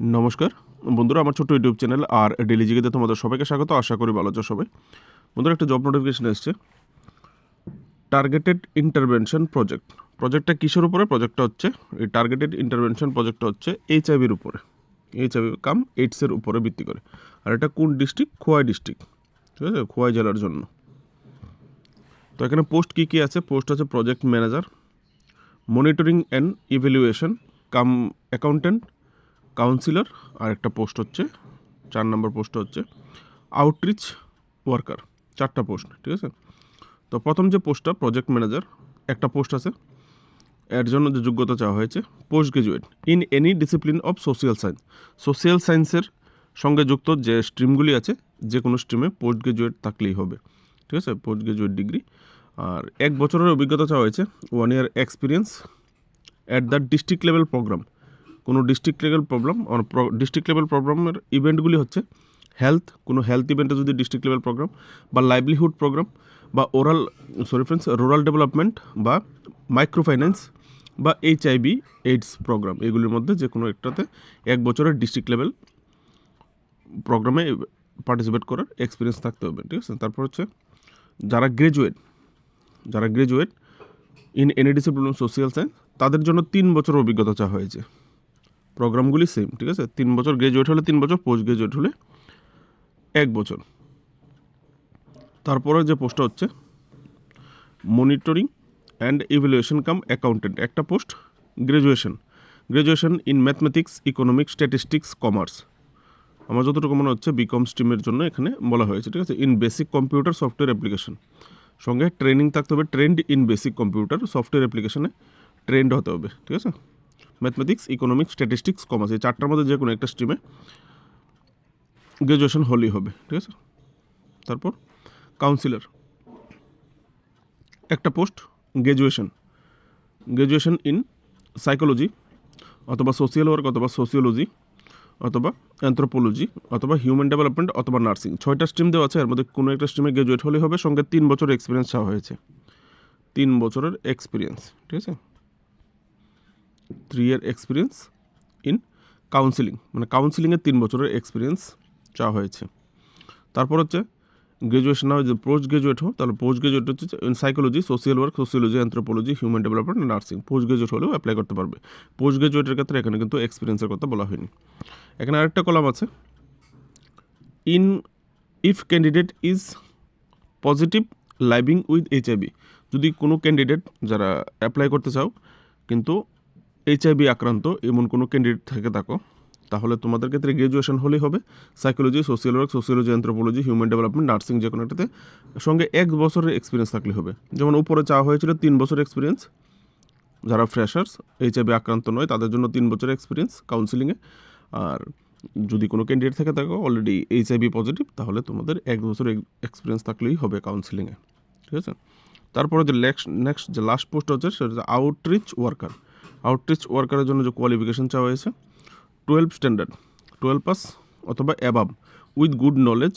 নমস্কার বন্ধুরা, আমার ছোট্ট ইউটিউব চ্যানেল আর ডেলি জিকেতে তোমাদের সবাইকে স্বাগত। আশা করি ভালো আছো সবাই। বন্ধুরা, একটা জব নোটিফিকেশন এসেছে, টার্গেটেড ইন্টারভেনশন প্রজেক্ট। প্রজেক্টটা কিসের উপরে? প্রজেক্টটা হচ্ছে এই টার্গেটেড ইন্টারভেনশন প্রজেক্টটা হচ্ছে এইচআইভির উপরে, এইচআইভি কাম এইডসের উপরে ভিত্তি করে। আর এটা কোন ডিস্ট্রিক্ট? খোয়াই ডিস্ট্রিক্ট, ঠিক আছে, খোয়াই জেলার জন্য। তো এখানে পোস্ট কী কী আছে? পোস্ট আছে project manager, monitoring and evaluation cum accountant, counsellor, আর একটা পোস্ট হচ্ছে 4 নম্বর পোস্ট হচ্ছে আউটরিচ ওয়ার্কার। 4টা পোস্ট, ঠিক আছে। তো প্রথম যে পোস্টটা প্রজেক্ট ম্যানেজার, একটা পোস্ট আছে। এর জন্য যে যোগ্যতা চাওয়া হয়েছে post graduate in any discipline of social science. Social সায়েন্সের সঙ্গে যুক্ত যে স্ট্রিমগুলি আছে, যে কোনো স্ট্রিমে পোস্ট গ্রাজুয়েট থাকলেই হবে, ঠিক আছে, পোস্ট গ্রাজুয়েট ডিগ্রি। আর 1 বছরের অভিজ্ঞতা চাওয়া হয়েছে, 1 year experience at the district level program. কোনো ডিস্ট্রিক্ট লেভেল ডিস্ট্রিক্ট লেভেল প্রোগ্রামের ইভেন্টগুলি হচ্ছে কোনো হেলথ ইভেন্টে যদি ডিস্ট্রিক্ট লেভেল প্রোগ্রাম বা লাইভলিহুড প্রোগ্রাম বা রুরাল ডেভেলপমেন্ট বা মাইক্রো ফাইন্যান্স বা এইচআইভি এইডস প্রোগ্রাম, এগুলির মধ্যে যে কোনো একটাতে 1 বছরের ডিস্ট্রিক্ট লেভেল প্রোগ্রামে পার্টিসিপেট করার এক্সপিরিয়েন্স থাকতে হবে, ঠিক আছে। তারপর হচ্ছে যারা graduate in any discipline of social science, তাদের জন্য 3 বছর অভিজ্ঞতা চাওয়া হয়েছে। প্রোগ্রামগুলি সেম, ঠিক আছে। 3 বছর গ্রাজুয়েট হলে 3 বছর, পোস্ট গ্রাজুয়েট হলে 1 বছর। তারপরে যে পোস্টটা হচ্ছে monitoring and evaluation cum accountant, একটা post graduation in mathematics, economics, statistics, commerce. আমার যতটুকু মনে হচ্ছে বিকম স্ট্রিমের জন্য এখানে বলা হয়েছে, ঠিক আছে। In basic computer software application, সঙ্গে ট্রেনিং থাকতে হবে, trend in basic computer software অ্যাপ্লিকেশনে ট্রেন্ড হতে হবে, ঠিক আছে। ম্যাথমেটিক্স, ইকোনমিক্স, স্ট্যাটিস্টিক্স, কমার্স, এই 4টার মধ্যে যে কোনো একটা স্ট্রিমে গ্রাজুয়েশন হলেই হবে, ঠিক আছে। তারপর কাউন্সিলর, একটা পোস্ট গ্রাজুয়েশন ইন সাইকোলজি অথবা সোশিয়াল ওয়ার্ক অথবা সোশিওলজি অথবা অ্যানথ্রোপোলজি অথবা হিউম্যান ডেভেলপমেন্ট অথবা নার্সিং। 6টা স্ট্রিম দেওয়া আছে, এর মধ্যে কোনো একটা স্ট্রিমে গ্রাজুয়েট হলেই হবে, সঙ্গে 3 বছরের এক্সপিরিয়েন্স চাওয়া হয়েছে। 3 বছরের এক্সপিরিয়েন্স, ঠিক আছে। 3 ইয়ার এক্সপিরিয়েন্স ইন কাউন্সিলিং, মানে কাউন্সিলিংয়ের 3 বছরের এক্সপিরিয়েন্স চাওয়া হয়েছে। তারপর হচ্ছে গ্রাজুয়েশন না হয় যে পোস্ট গ্রাজুয়েট হো, তাহলে পোস্ট গ্রাজুয়েট হচ্ছে in psychology, social work, sociology, anthropology, human development, nursing. Post graduate হলেও অ্যাপ্লাই করতে পারবে। পোস্ট গ্রাজুয়েটের ক্ষেত্রে এখানে কিন্তু এক্সপিরিয়েন্সের কথা বলা হয়নি। এখানে আরেকটা কলাম আছে, if candidate is positive living with HIV. যদি কোনো ক্যান্ডিডেট, যারা অ্যাপ্লাই করতে চাও কিন্তু এইচআইভি আক্রান্ত এমন কোনো ক্যান্ডিডেট থেকে থাকো, তাহলে তোমাদের ক্ষেত্রে গ্রাজুয়েশন হলেই হবে। Psychology, social work, sociology, anthropology, human development, nursing, যে কোনো একটাতে সঙ্গে 1 বছরের এক্সপিরিয়েন্স থাকলে হবে। যেমন উপরে চাওয়া হয়েছিল 3 বছর এক্সপিরিয়েন্স, যারা ফ্রেশার্স এইচআইভি আক্রান্ত নয় তাদের জন্য 3 বছরের এক্সপিরিয়েন্স কাউন্সিলিংয়ে। আর যদি কোনো ক্যান্ডিডেট থেকে থাকো অলরেডি এইচআইভি পজিটিভ, তাহলে তোমাদের 1 বছর এক্সপিরিয়েন্স থাকলেই হবে কাউন্সিলিংয়ে, ঠিক আছে। তারপরে যে নেক্সট যে লাস্ট পোস্ট হচ্ছে সেটা হচ্ছে আউটরিচ ওয়ার্কার। আউটরিচ ওয়ার্কারের জন্য যে কোয়ালিফিকেশন চাওয়া হয়েছে 12 স্ট্যান্ডার্ড, 12 পাস অথবা above with good knowledge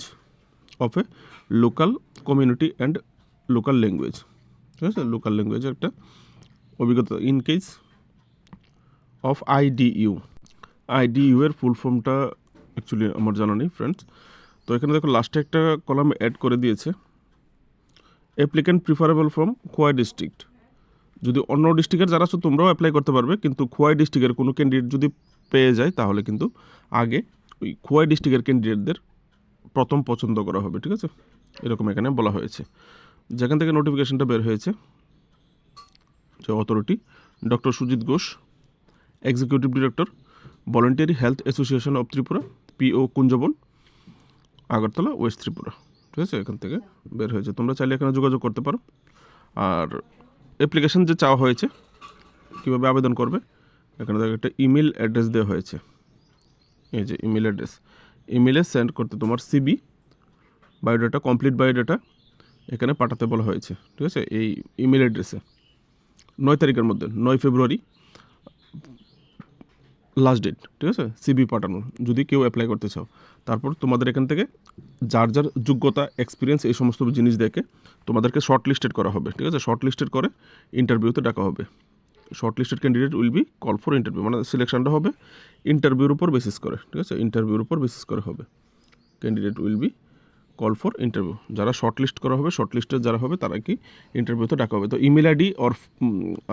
of A local community and local language, ঠিক আছে। লোকাল ল্যাঙ্গুয়েজের একটা অভিজ্ঞতা ইন কেস অফ আইডিইউ এর ফুল ফর্মটা অ্যাকচুয়ালি আমার জানা নেই ফ্রেন্ডস। তো এখানে দেখো লাস্টে একটা কলাম অ্যাড করে দিয়েছে, applicant preferable from Khowai district. যদি অন্য ডিস্ট্রিক্টের যারা আছো তোমরাও অ্যাপ্লাই করতে পারবে, কিন্তু খোয়াই ডিস্ট্রিক্টের কোনো ক্যান্ডিডেট যদি পেয়ে যায় তাহলে কিন্তু আগে ওই খোয়াই ডিস্ট্রিক্টের ক্যান্ডিডেটদের প্রথম পছন্দ করা হবে, ঠিক আছে। এরকম এখানে বলা হয়েছে। যেখান থেকে নোটিফিকেশনটা বের হয়েছে, যে authority doctor Sujit Ghosh, executive director, voluntary health association of Tripura, PO Kunjaban, Agartala, west Tripura, ঠিক আছে। এখান থেকে বের হয়েছে, তোমরা চাইলে এখানে যোগাযোগ করতে পারো। আর অ্যাপ্লিকেশন যে চাওয়া হয়েছে কীভাবে আবেদন করবে, এখানে দেখো একটা ইমেল অ্যাড্রেস দেওয়া হয়েছে, এই যে ইমেল অ্যাড্রেস। ইমেলে সেন্ড করতে তোমার সিবি, বায়োডাটা, কমপ্লিট বায়োডাটা এখানে পাঠাতে বলা হয়েছে, ঠিক আছে। এই ইমেল অ্যাড্রেসে 9 তারিখের মধ্যে, 9 ফেব্রুয়ারি লাস্ট ডেট, ঠিক আছে, সিবি পাঠানোর, যদি কেউ অ্যাপ্লাই করতে চাও। তারপর তোমাদের এখান থেকে যার যার যোগ্যতা, এক্সপিরিয়েন্স, এই সমস্ত জিনিস দেখে তোমাদেরকে শর্ট লিস্টেড করা হবে, ঠিক আছে। শর্ট লিস্টেড করে ইন্টারভিউতে ডাকা হবে। Short listed candidate will be call for interview, মানে সিলেকশনটা হবে ইন্টারভিউর উপর বেসিস করে, ঠিক আছে, ইন্টারভিউর উপর বেসিস করে হবে। Candidate will be call for interview, যারা শর্ট লিস্ট করা হবে, শর্ট লিস্টের যারা হবে তারা কি ইন্টারভিউতে ডাকা হবে। তো ইমেল আইডি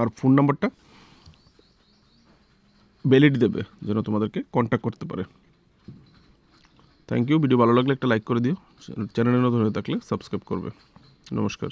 আর ফোন নাম্বারটা ভ্যালিড দেবে যেন তোমাদেরকে কন্ট্যাক্ট করতে পারে। Thank you. ভিডিও ভালো লাগলে একটা লাইক করে দিও, চ্যানেলে নতুন হয়ে থাকলে সাবস্ক্রাইব করবে। নমস্কার।